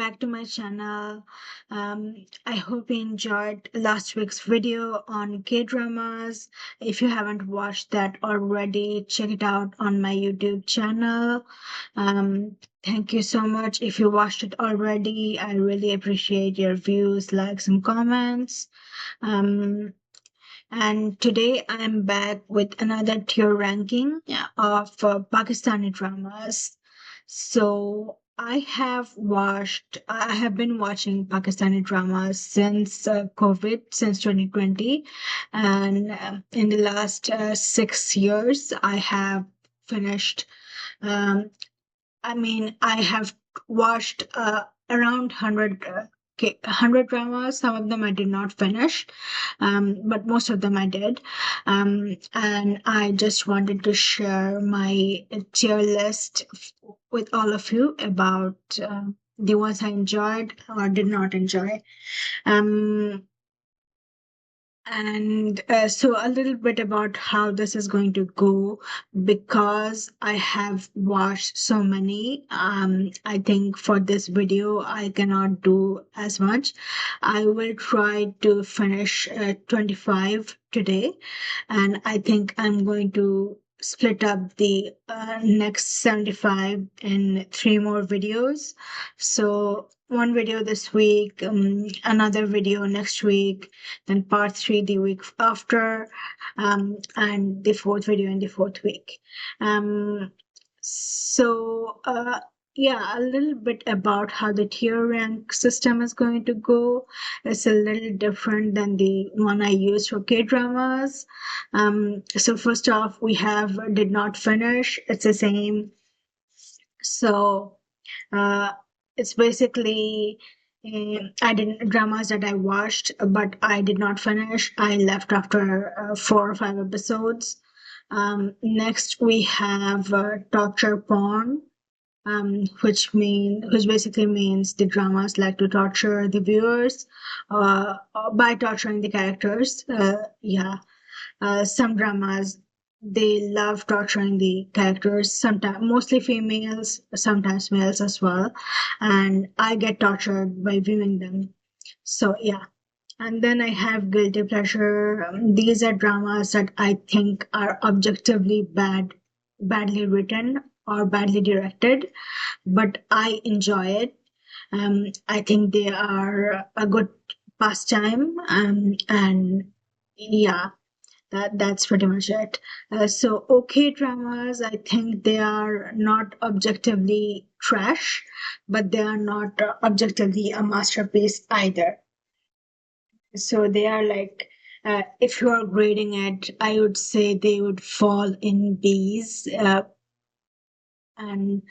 back to my channel. I hope you enjoyed last week's video on K-dramas. If you haven't watched that already, check it out on my YouTube channel. Thank you so much. If you watched it already, I really appreciate your views, likes, and comments. Um, and today I'm back with another tier ranking of Pakistani dramas. So I have been watching Pakistani dramas since COVID, since 2020. And in the last 6 years, I have finished um, I have watched around 100 dramas. Some of them I did not finish, but most of them I did. And I just wanted to share my tier list with all of you about the ones I enjoyed or did not enjoy. Um, and a little bit about how this is going to go because I have watched so many. I think for this video, I cannot do as much. I will try to finish 25 today, and I think I'm going to split up the next 75 in three more videos. So, one video this week, another video next week, then part three the week after, and the fourth video in the fourth week. Um, so, yeah, a little bit about how the tier rank system is going to go. It's a little different than the one I used for K dramas. So, first off, we have did not finish, it's the same. So, uh, it's basically I didn't dramas that I watched, but I did not finish. I left after 4 or 5 episodes. Next, we have torture porn, which basically means the dramas like to torture the viewers by torturing the characters. Yeah, some dramas they love torturing the characters, sometimes mostly females, sometimes males as well, and I get tortured by viewing them. So yeah. And then I have guilty pleasure. These are dramas that I think are objectively badly written or badly directed, but I enjoy it. I think they are a good pastime, and yeah, that's pretty much it. So okay dramas, I think they are not objectively trash, but they are not objectively a masterpiece either. So they are like, if you are grading it, I would say they would fall in B's, and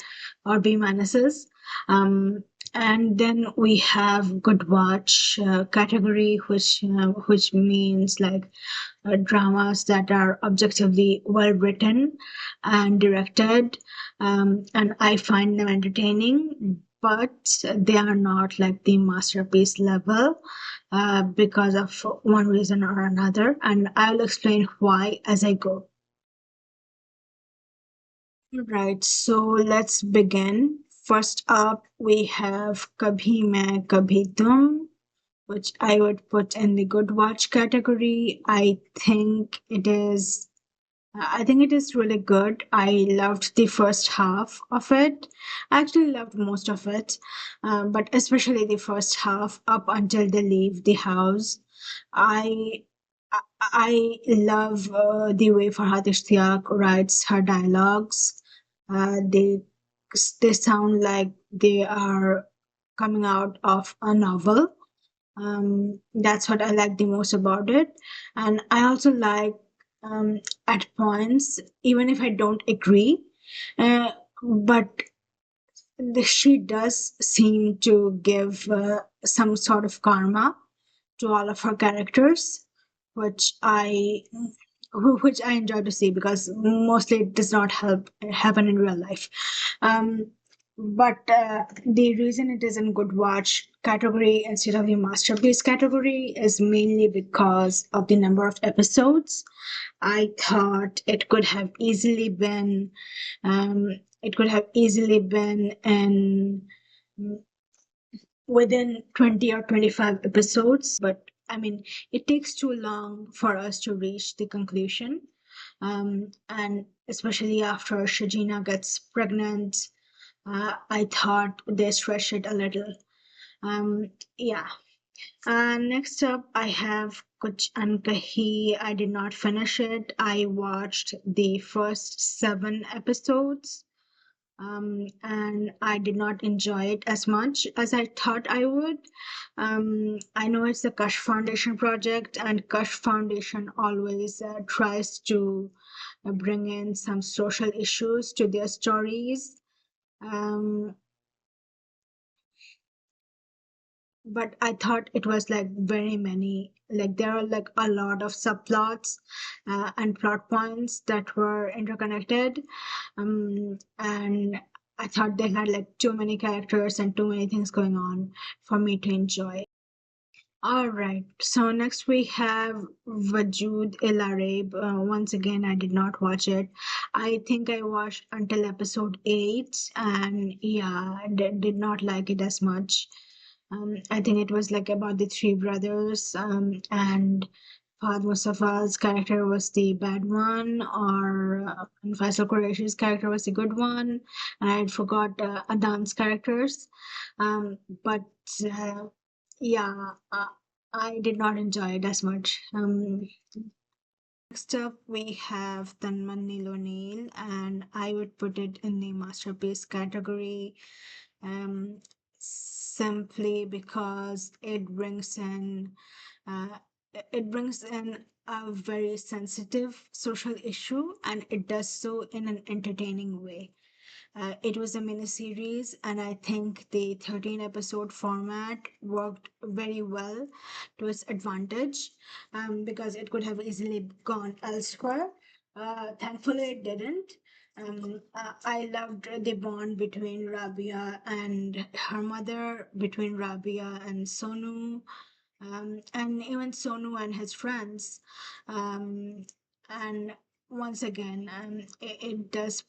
or B minuses. Um, and then we have good watch category, which means like dramas that are objectively well written and directed, and I find them entertaining, but they are not like the masterpiece level because of one reason or another, and I'll explain why as I go. Right, so let's begin. First up, we have Kabhi Main Kabhi Tum, which I would put in the good watch category. I think it is really good. I loved the first half of it. I actually loved most of it, but especially the first half up until they leave the house. I I love the way Farhad Ishtiaq writes her dialogues. They sound like they are coming out of a novel. That's what I like the most about it. And I also like at points, even if I don't agree, but she does seem to give some sort of karma to all of her characters, which I which I enjoy to see because mostly it does not happen in real life. Um, but the reason it is in good watch category instead of the masterpiece category is mainly because of the number of episodes. I thought it could have easily been in within 20 or 25 episodes, but I mean, it takes too long for us to reach the conclusion. And especially after Shajina gets pregnant, I thought they stretched it a little. Um, yeah. Next up, I have Kuch and Kahi. I did not finish it. I watched the first 7 episodes, and I did not enjoy it as much as I thought I would. I know it's the Kush Foundation project, and Kush Foundation always tries to bring in some social issues to their stories. Um, but I thought it was like very many, like there are like a lot of subplots and plot points that were interconnected. And I thought they had like too many characters and too many things going on for me to enjoy. All right, so next we have Wajud El Arab. Once again, I did not watch it. I think I watched until episode 8, and yeah, I did not like it as much. I think it was like about the three brothers, and Fahad Mustafa's character was the bad one, or Faisal Qureshi's character was the good one, and I forgot Adan's characters. But uh, yeah, I did not enjoy it as much. Next up, we have Tanman O'Neill, and I would put it in the masterpiece category, um, simply because uh, it brings in a very sensitive social issue, and it does so in an entertaining way. It was a miniseries, and I think the 13 episode format worked very well to its advantage, because it could have easily gone elsewhere. Thankfully, it didn't. I loved the bond between Rabia and her mother, between Rabia and Sonu, and even Sonu and his friends. And once again, it does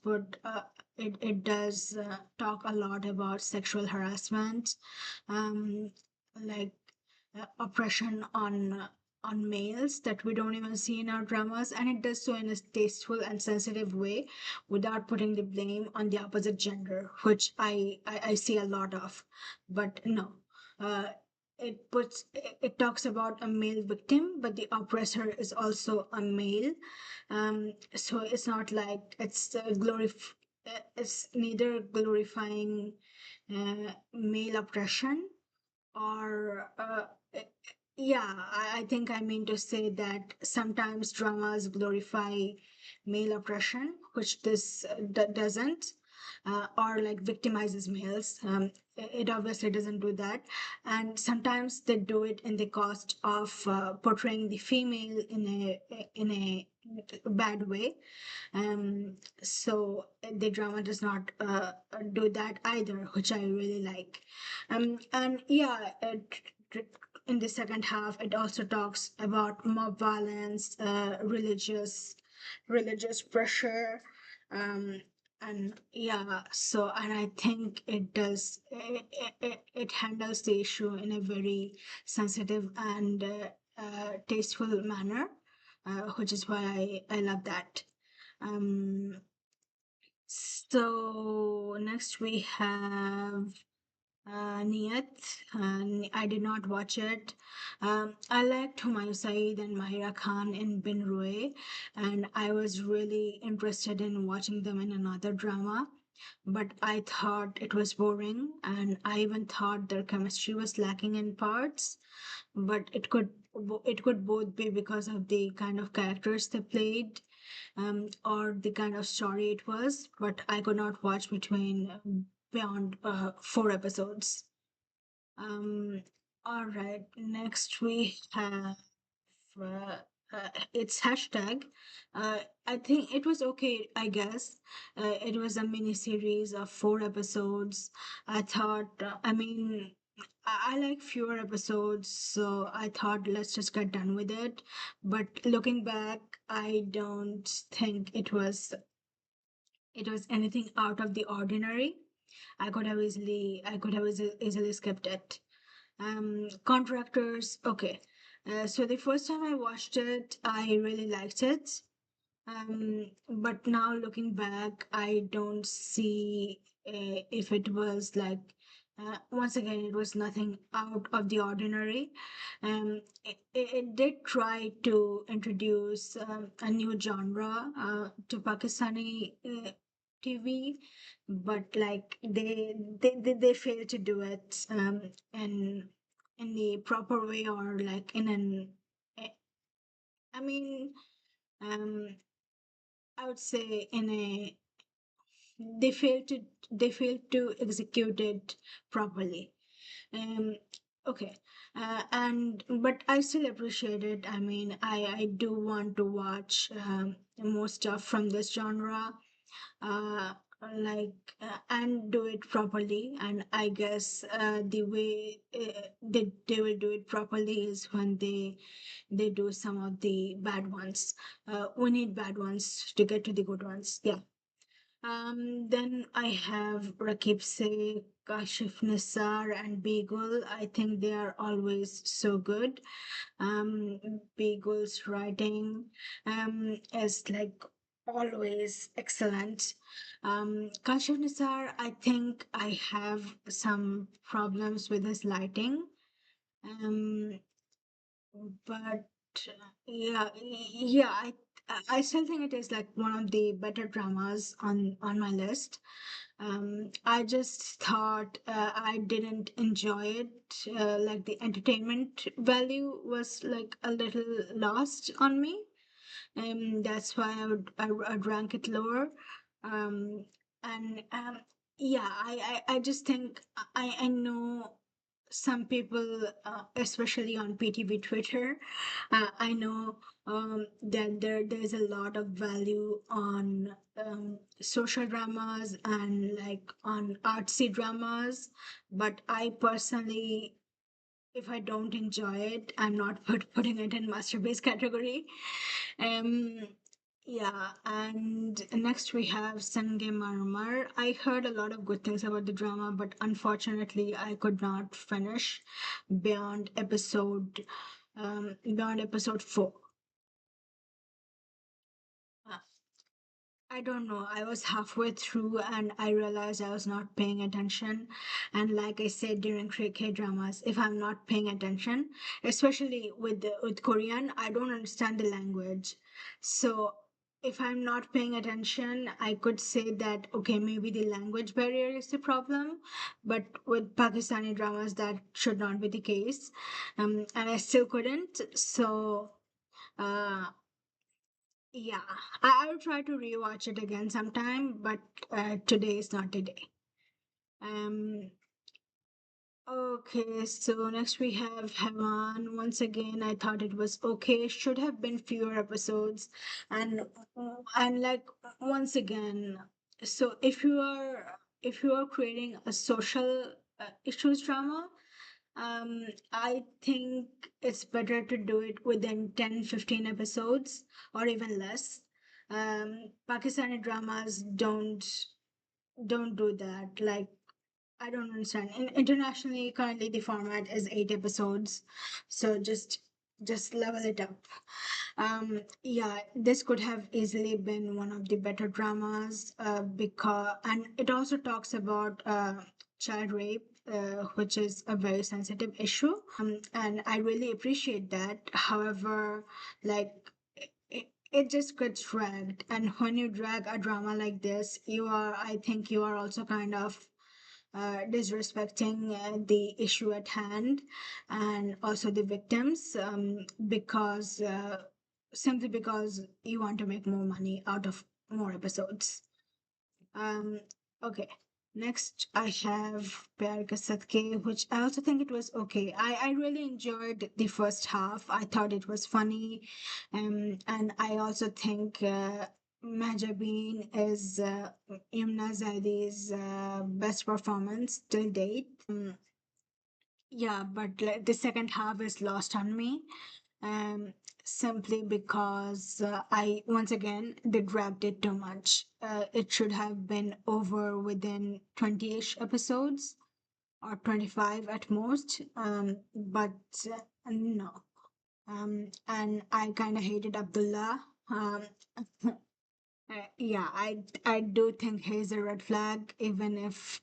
it does talk a lot about sexual harassment, um, like oppression on males that we don't even see in our dramas, and it does so in a tasteful and sensitive way without putting the blame on the opposite gender, which I see a lot of. But no, uh, it talks about a male victim, but the oppressor is also a male. So it's not like it's neither glorifying male oppression or yeah, I think I mean to say that sometimes dramas glorify male oppression, which this doesn't, or like victimizes males. It obviously doesn't do that, and sometimes they do it in the cost of portraying the female in a bad way. So the drama does not do that either, which I really like. And yeah, in the second half, it also talks about mob violence, religious pressure, um, and yeah. So, and I think it handles the issue in a very sensitive and tasteful manner, which is why I love that. Um, so next we have Niyat. I did not watch it. I liked Humayun Saeed and Mahira Khan in Bin Ruay, and I was really interested in watching them in another drama. But I thought it was boring, and I even thought their chemistry was lacking in parts. But it could both be because of the kind of characters they played, or the kind of story it was, but I could not watch between beyond 4 episodes. Um, all right, next we have uh, it's hashtag. I think it was okay, I guess. It was a mini series of 4 episodes. I thought, I mean, I like fewer episodes, so I thought let's just get done with it. But looking back, I don't think it was anything out of the ordinary. I could have easily skipped it. Contractors. Okay. So the first time I watched it, I really liked it. But now looking back, I don't see if it was like, once again, it was nothing out of the ordinary. It did try to introduce a new genre to Pakistani TV, but like they failed to do it in the proper way, or like in an, eh, I mean, um, I would say in a, they failed to they failed to execute it properly. Um, okay, and but I still appreciate it. I mean, I do want to watch more stuff from this genre, uh, like and do it properly. And I guess the way they will do it properly is when they do some of the bad ones. We need bad ones to get to the good ones. Yeah. Then I have Rakib Singh, Kashif Nisar, and Beagle. I think they are always so good. Beagle's writing is like always excellent. Kashif Nisar, I think I have some problems with his lighting. Um, but yeah, I still think it is like one of the better dramas on my list. I just thought I didn't enjoy it. Like the entertainment value was like a little lost on me. That's why I'd rank it lower. Um, and yeah, I just think I know some people, especially on PTV Twitter, I know that there's a lot of value on social dramas and like on artsy dramas, but I personally, if I don't enjoy it, I'm not putting it in masterpiece category. Um, yeah, and next we have Sange Marmar. I heard a lot of good things about the drama, but unfortunately, I could not finish beyond episode 4. I don't know. I was halfway through and I realized I was not paying attention. And like I said during K dramas, if I'm not paying attention, especially with Korean, I don't understand the language. So if I'm not paying attention, I could say that okay, maybe the language barrier is the problem. But with Pakistani dramas, that should not be the case. And I still couldn't. So. Uh, yeah, I will try to rewatch it again sometime, but today is not the day. Um, okay, so next we have Heaven. Once again, I thought it was okay. Should have been fewer episodes, and like once again, so if you are creating a social issues drama, I think it's better to do it within 10-15 episodes or even less. Pakistani dramas don't do that. Like I don't understand. Internationally, currently the format is 8 episodes, so just level it up. Yeah, this could have easily been one of the better dramas, because and it also talks about child rape, which is a very sensitive issue. And I really appreciate that. However, like it just gets dragged, and when you drag a drama like this, I think you are also kind of disrespecting the issue at hand and also the victims, because simply because you want to make more money out of more episodes. um, okay. Next, I have Pyar Ka Sadke, which I also think it was okay. I really enjoyed the first half. I thought it was funny. And I also think Mahjabeen is Yumna Zaidi's best performance till date. Yeah, but like, the second half is lost on me, um, simply because I once again they dragged it too much. It should have been over within 20-ish episodes. or 25 at most. But no. And I kind of hated Abdullah. Yeah, I do think he's a red flag, even if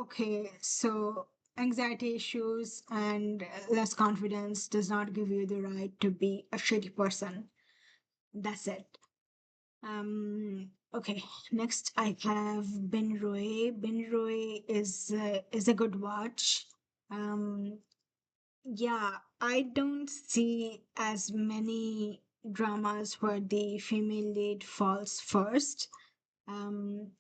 okay, so anxiety issues and less confidence does not give you the right to be a shitty person. That's it. Okay, next I have Bin Roy. Bin Roy is a good watch. Um, yeah, I don't see as many dramas where the female lead falls first. Um,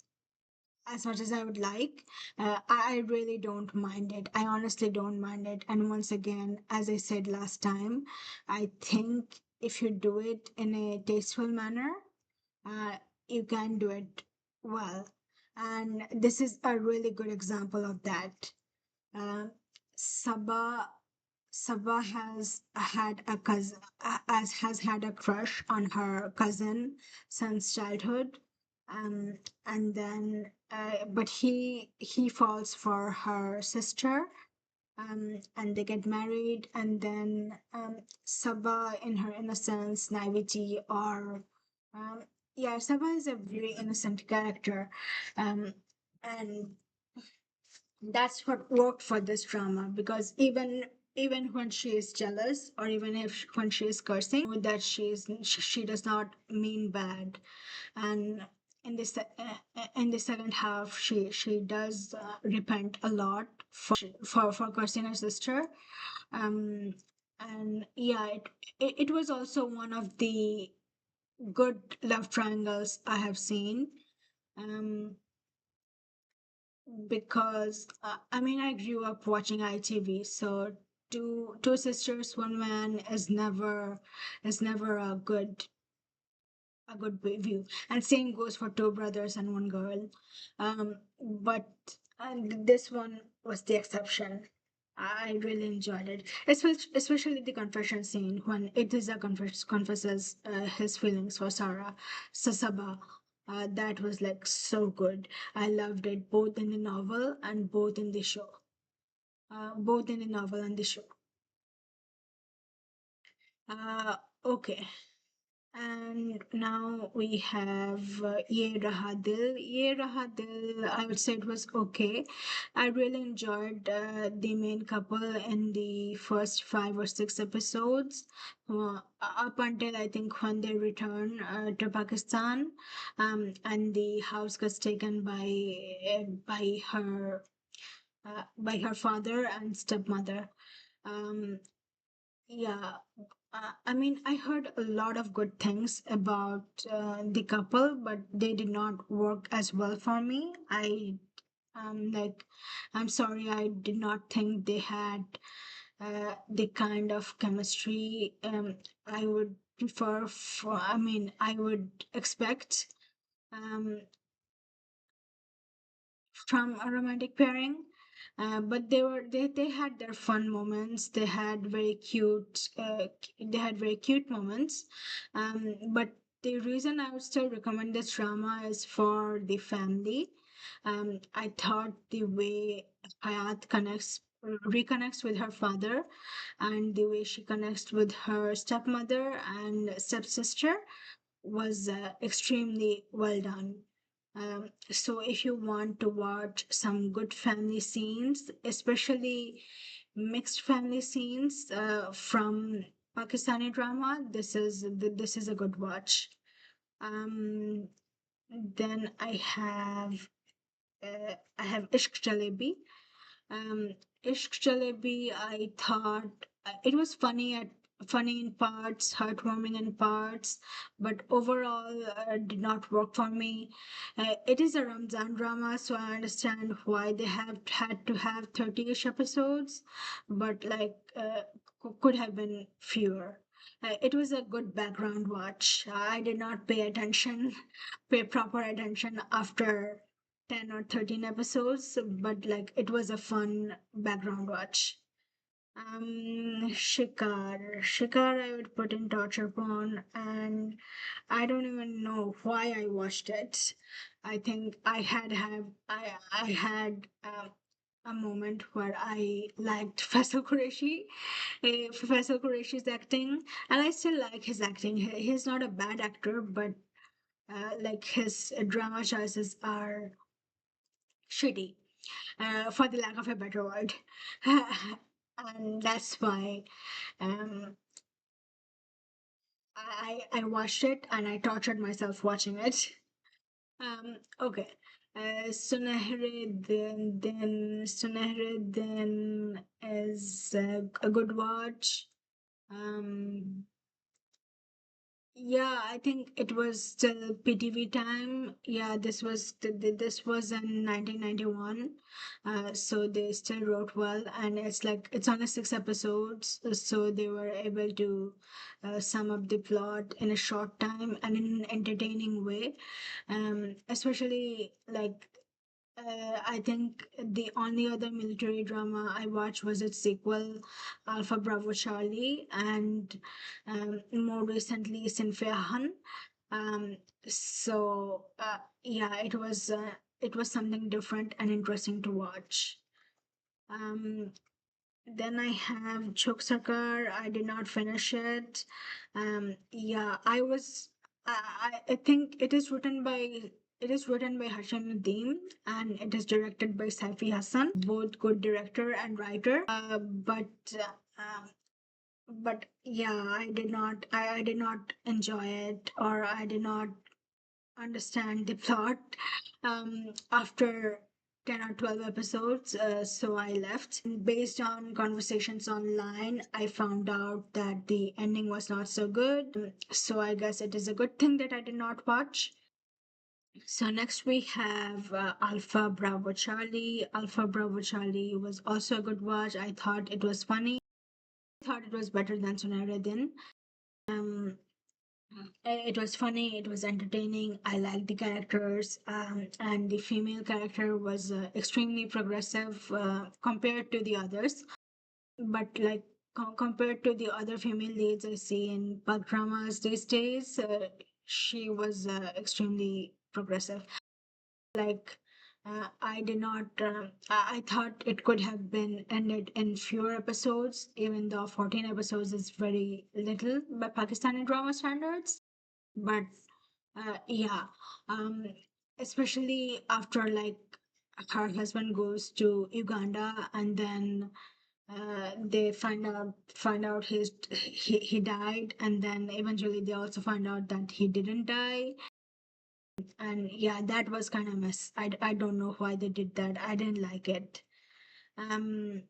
as much as I would like. I really don't mind it. I honestly don't mind it. And once again, as I said last time, I think if you do it in a tasteful manner, uh, you can do it well. And this is a really good example of that. Uh, Sabah Sabah has had a crush on her cousin since childhood, um, and then but he falls for her sister, and they get married, and then Sabah, in her innocence, naivety, or um, yeah, Sabah is a very innocent character, um, and that's what worked for this drama because even when she is jealous or even if when she is cursing that she does not mean bad. And in the second half she does repent a lot for cursing her sister. um and yeah, it was also one of the good love triangles I have seen. um because I mean I grew up watching ITV, so two sisters one man is never a good view, and same goes for two brothers and one girl. But and this one was the exception. I really enjoyed it, especially the confession scene when Itiza confesses his feelings for Sasaba. That was like so good. I loved it both in the novel and both in the show. Both in the novel and the show. Uh, okay. And now we have Ye Raha Dil. Ye Raha Dil, I would say it was okay. I really enjoyed the main couple in the first 5 or 6 episodes, up until I think when they return to Pakistan, and the house gets taken by her father and stepmother. Um, yeah, I mean, I heard a lot of good things about the couple, but they did not work as well for me. Like, I'm sorry, I did not think they had the kind of chemistry I would prefer for, I mean, I would expect. Um, from a romantic pairing. But they had their fun moments. They had very cute moments. But the reason I would still recommend this drama is for the family. I thought the way Hayat reconnects with her father, and the way she connects with her stepmother and stepsister was extremely well done. So if you want to watch some good family scenes, especially mixed family scenes from Pakistani drama, this is a good watch. Um, then I have Ishq Jalebi. Um, Ishq Jalebi, I thought it was funny in parts, heartwarming in parts, but overall did not work for me. It is a Ramzan drama, so I understand why they have had to have 30-ish episodes, but like could have been fewer. It was a good background watch. I did not pay proper attention after 10 or 13 episodes, but like it was a fun background watch. Shikar I would put in torture porn, and I don't even know why I watched it. I think I had a moment where I liked Faisal Qureshi, Faisal Qureshi's acting, and I still like his acting. He's not a bad actor, but like his drama choices are shitty, for the lack of a better word. And that's why um, I watched it and I tortured myself watching it. Okay. Sunehre then is a good watch. Um, yeah, I think it was still PTV time. Yeah, this was in 1991. So they still wrote well, and it's like it's only 6 episodes, so they were able to sum up the plot in a short time and in an entertaining way. Especially like I think the only other military drama I watched was its sequel, Alpha Bravo Charlie, and more recently, Sinfiahan. Um, yeah, it was something different and interesting to watch. Um, then I have Chok Sarkar. I did not finish it. Yeah, I think it is written by Hashim Nadeem and it is directed by Saifi Hassan, both good director and writer. But yeah, I did not enjoy it, or I did not understand the plot after 10 or 12 episodes, so I left. Based on conversations online, I found out that the ending was not so good, so I guess it is a good thing that I did not watch. So next we have Alpha Bravo Charlie. Alpha Bravo Charlie was also a good watch. I thought it was funny. I thought it was better than Sonara Din. Um, it was funny, it was entertaining. I liked the characters, and the female character was extremely progressive compared to the others. But like compared to the other female leads I see in pug dramas these days, she was extremely progressive. Like I did not. I thought it could have been ended in fewer episodes, even though 14 episodes is very little by Pakistani drama standards. But yeah, um, especially after like her husband goes to Uganda and then they find out he died, and then eventually they also find out that he didn't die. And yeah, that was kind of mess. I don't know why they did that. I didn't like it. Um,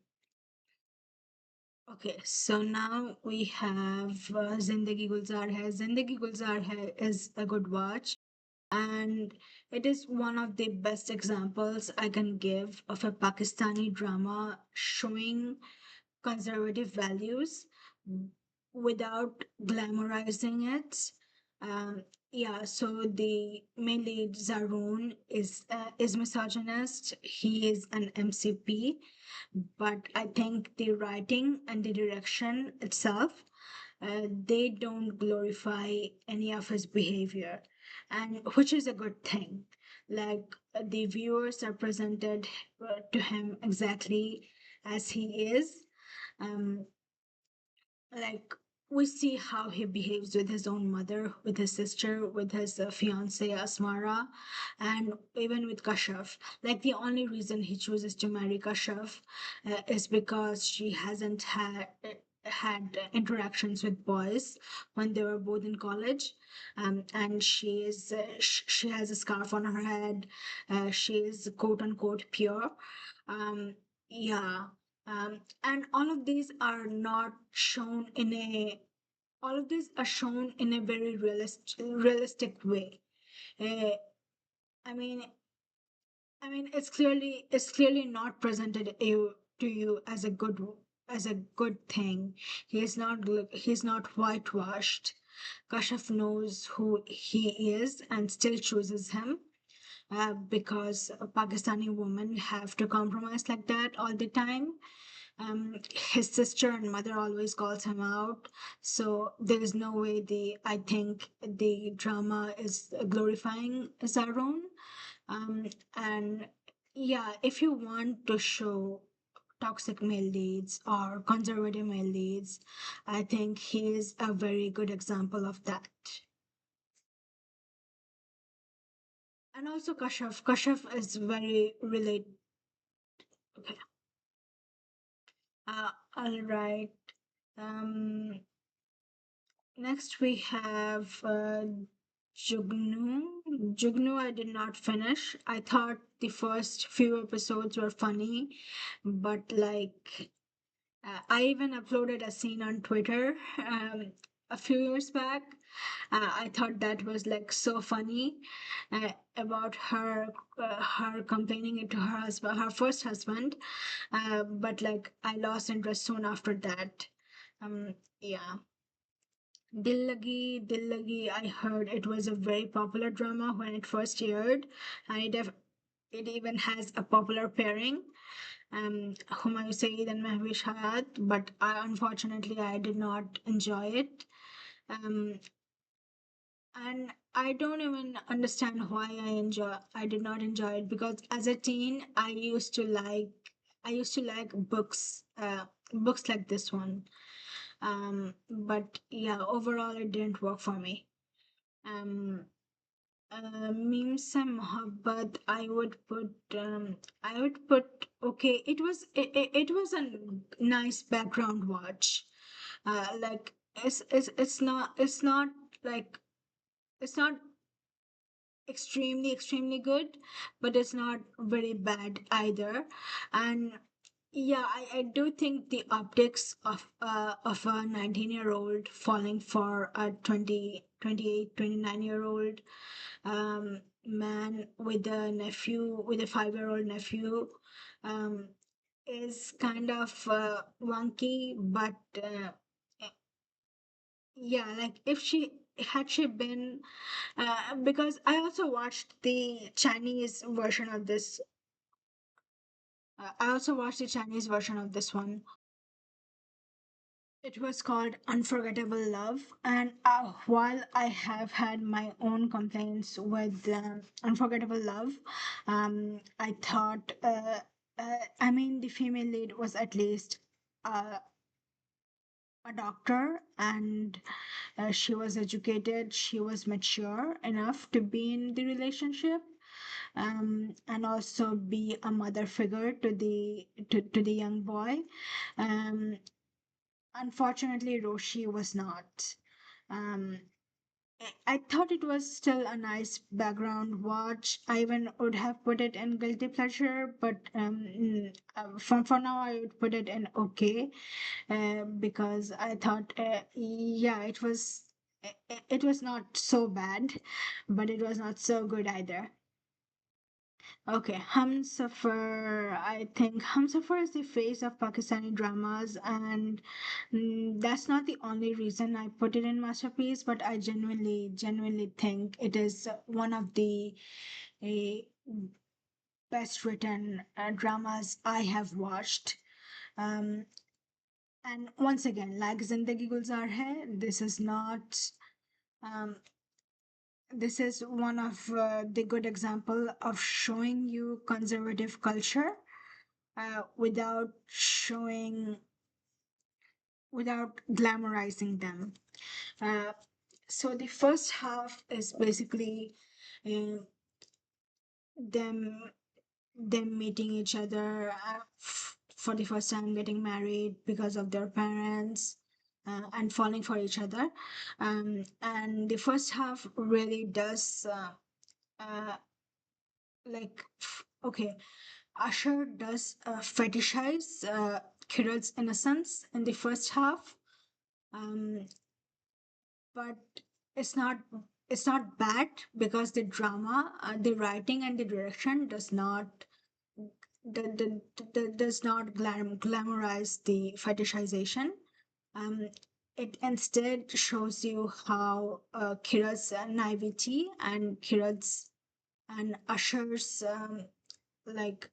okay, so now we have Zindagi Gulzar Hai. Zindagi Gulzar Hai is a good watch, and it is one of the best examples I can give of a Pakistani drama showing conservative values without glamorizing it. Um, yeah, so the main lead Zaroon is misogynist. He is an MCP, but I think the writing and the direction itself, they don't glorify any of his behavior, and which is a good thing. Like the viewers are presented to him exactly as he is. Um, like we see how he behaves with his own mother, with his sister, with his fiance Asmara, and even with Kashaf. Like the only reason he chooses to marry Kashaf is because she hasn't had interactions with boys when they were both in college, and she has a scarf on her head. She is quote unquote pure. Um, yeah, and all of these are shown in a very realistic way. Uh, I mean, it's clearly not presented to you as a good thing. He's not whitewashed. Kashaf knows who he is and still chooses him. Because Pakistani women have to compromise like that all the time. His sister and mother always calls him out, so there is no way I think the drama is glorifying Zaron. And Yeah, if you want to show toxic male leads or conservative male leads, I think he is a very good example of that. And also Kashaf is very relate. Okay. All right. Um, Next we have Jugnu. Jugnu, I did not finish. I thought the first few episodes were funny, but like I even uploaded a scene on Twitter a few years back. I thought that was like so funny about her complaining it to her husband, her first husband. But like I lost interest soon after that. Yeah. Dil Lagi, I heard it was a very popular drama when it first aired, and it even has a popular pairing, Humayun Saeed and Mehwish Hayat, but unfortunately I did not enjoy it. Um, and I don't even understand why I did not enjoy it because as a teen I used to like books like this one. But yeah, overall it didn't work for me. Um, Memes and Mohabbat, I would put okay. It was a nice background watch. Like it's not like it's not extremely good, but it's not very bad either. And yeah, I do think the optics of a 19-year-old falling for a 29-year-old man with a nephew, with a 5-year-old nephew, um, is kind of wonky, but yeah, like if she had she been because I also watched the Chinese version of this. I also watched the Chinese version of this one. It was called Unforgettable Love. And while I have had my own complaints with Unforgettable Love, I thought, I mean, the female lead was at least uh, a doctor, and she was educated, she was mature enough to be in the relationship, and also be a mother figure to to the young boy. Um, Unfortunately, Roshi was not. Um, I thought it was still a nice background watch. I even would have put it in guilty pleasure, but for now I would put it in okay, because I thought, yeah, it was not so bad, but it was not so good either. Okay, Humsafar. I think Humsafar is the face of Pakistani dramas, and that's not the only reason I put it in masterpiece. But I genuinely think it is one of the uh, best written dramas I have watched. Um, and once again, like Zindagi Gulzar Hai, this is not. Um, this is one of the good example of showing you conservative culture without without glamorizing them. Uh, so the first half is basically uh, them meeting each other for the first time, getting married because of their parents. And falling for each other, and the first half really does uh, okay, Usher does fetishize Kirill's innocence in the first half, um, but it's not bad because the drama, the writing, and the direction does not glamorize the fetishization. Um, it instead shows you how Kira's naivety and Kira's and Usher's like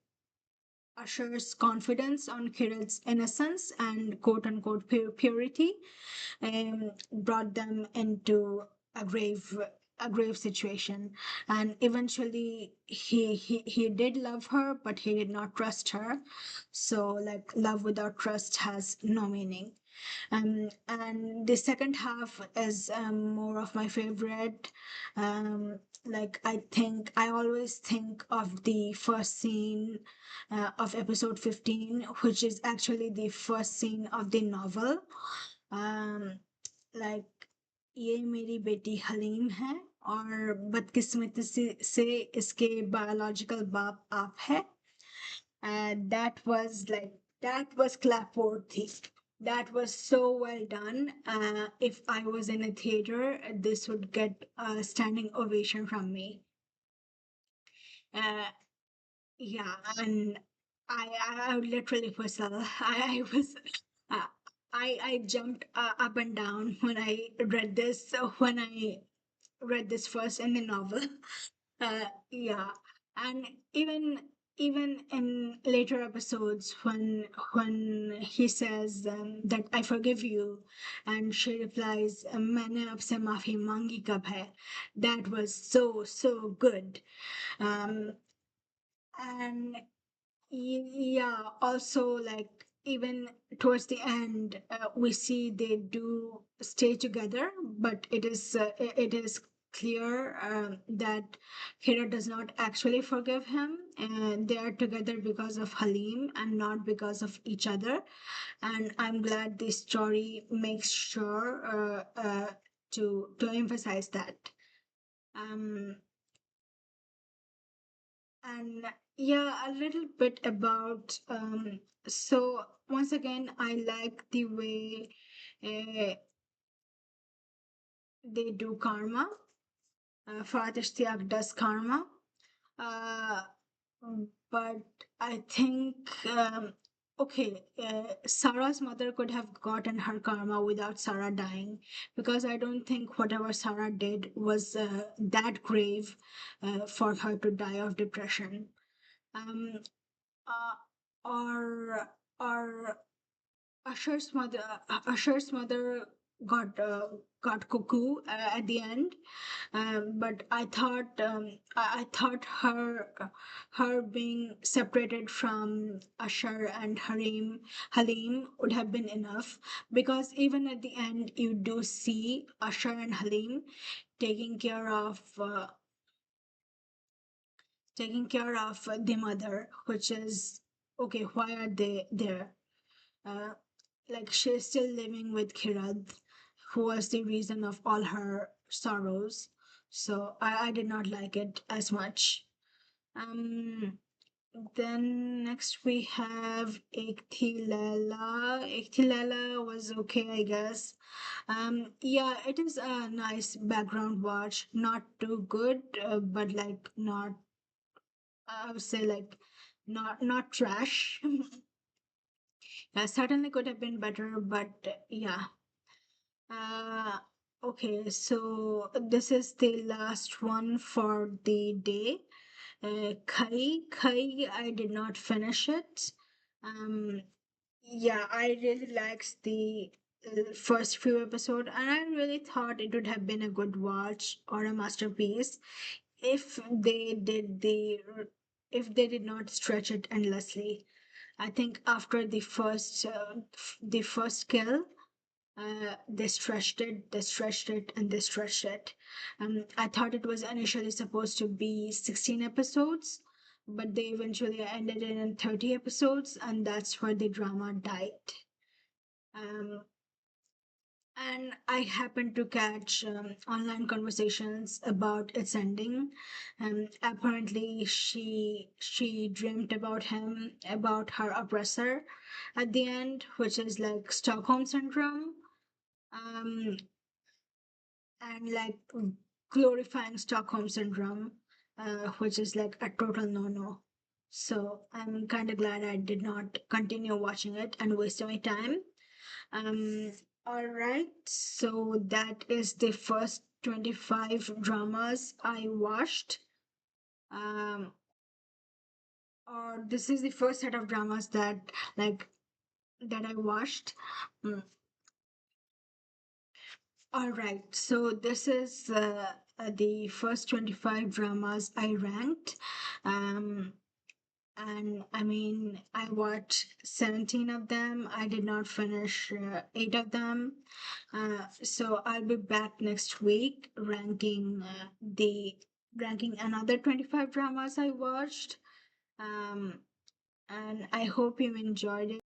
Usher's confidence on Kirill's innocence and quote unquote purity brought them into a grave a grave situation, and eventually he did love her, but he did not trust her. So like love without trust has no meaning. And the second half is more of my favorite. Like I always think of the first scene of episode 15, which is actually the first scene of the novel. um, like ये मेरी बेटी हलीम है और बदकिस्मती से इसके biological बाप आप है. That was like, that was clapworthy. That was so well done. If I was in a theater, this would get a standing ovation from me. Uh, yeah, and I literally whistle. I was, uh, I jumped up and down when I read this. So when I read this first in the novel. Yeah, and even in later episodes when he says that I forgive you, and she replies, "मैंने आपसे माफी मांगी कब है?" That was so good. Um, and yeah, also like even towards the end, we see they do stay together, but it is clear that Hira does not actually forgive him, and they are together because of Halim and not because of each other. And I'm glad this story makes sure to emphasize that. Um, and yeah, a little bit about so once again, I like the way uh, they do karma. Father Ishtiaq does karma. uh, but I think okay, Sarah's mother could have gotten her karma without Sarah dying, because I don't think whatever Sarah did was that grave for her to die of depression. um, uh, or or Usher's mother got cuckoo at the end. But I thought her being separated from Usher and Halim would have been enough, because even at the end you do see Usher and Halim taking care of the mother, which is okay. Why are they there? Uh, like she's still living with Kirad, who was the reason of all her sorrows. So I did not like it as much. Um, then next we have Ikhtilela. Ikhtilela was okay, I guess. Yeah, it is a nice background watch. Not too good, but like not, I would say like not trash. Certainly could have been better, but yeah. Uh, okay, so this is the last one for the day. Kai, I did not finish it. Um, yeah, I really liked the first few episodes, and I really thought it would have been a good watch or a masterpiece if they did not stretch it endlessly. I think after the first kill, they stretched it, and they stretched it. I thought it was initially supposed to be 16 episodes, but they eventually ended it in 30 episodes, and that's where the drama died. Um, and I happened to catch online conversations about its ending. Apparently, she dreamt about him, about her oppressor, at the end, which is like Stockholm syndrome. Um, and like glorifying Stockholm syndrome, which is like a total no-no. So I'm kind of glad I did not continue watching it and wasting my time. Um, all right, so that is the first 25 dramas I watched. Um, or this is the first set of dramas like that I watched. Mm. All right, so this is the first 25 dramas I ranked. Um, and I mean, I watched 17 of them. I did not finish 8 of them. So I'll be back next week ranking another 25 dramas I watched. Um, and I hope you enjoyed it.